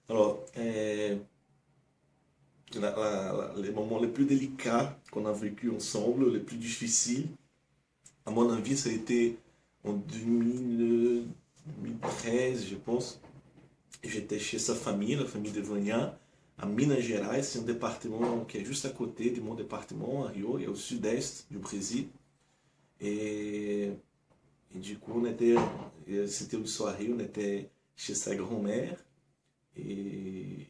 Alors, les moments les plus délicats qu'on a vécu ensemble, les plus difficiles, à mon avis, ça a été en 2013, je pense. J'étais chez sa famille, la famille de Vânia, à Minas Gerais. C'est un département qui est juste à côté de mon département, à Rio, et au sud-est du Brésil. Et, et du coup, c'était une soirée, on était chez sa grand-mère. Et,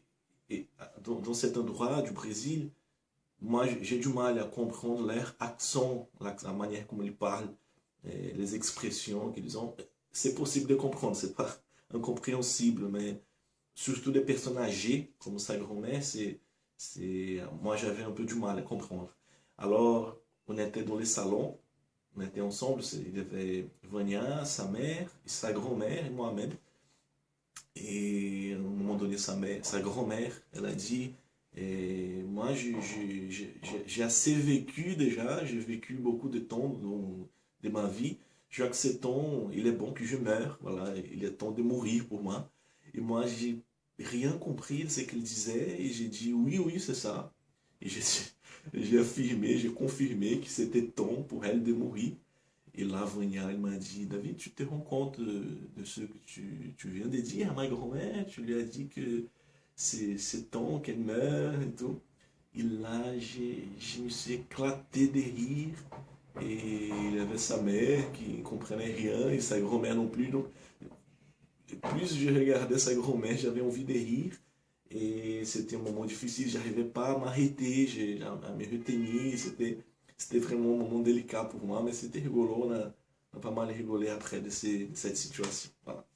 dans cet endroit du Brésil, moi, j'ai du mal à comprendre leur accent, la manière comme ils parlent, les expressions qu'ils ont. C'est possible de comprendre, c'est pas incompréhensible, mais surtout des personnes âgées, comme sa grand-mère, moi j'avais un peu du mal à comprendre. Alors, on était dans les salons, on était ensemble, il y avait Vania, sa mère, sa grand-mère et moi-même. Et à un moment donné, sa grand-mère, elle a dit, moi j'ai assez vécu déjà, j'ai vécu beaucoup de temps de ma vie, je vois que c'est temps, il est bon que je meure, voilà, il est temps de mourir pour moi. Et moi, j'ai rien compris de ce qu'elle disait, et j'ai dit oui, oui, c'est ça. Et j'ai affirmé, j'ai confirmé que c'était temps pour elle de mourir. Et là, Vania, il m'a dit, David, tu te rends compte de ce que tu viens de dire à ma grand-mère? Tu lui as dit que c'est temps qu'elle meurt et tout. Et là, je me suis éclaté de rire. Et il y avait sa mère qui ne comprenait rien et sa grand-mère non plus. Donc, plus je regardais sa grand-mère, j'avais envie de rire. Et c'était un moment difficile, j'arrivais pas à m'arrêter, à me retenir. C'était vraiment un moment délicat pour moi, mais c'était rigolo, on a pas mal rigolé après de cette situation. Voilà.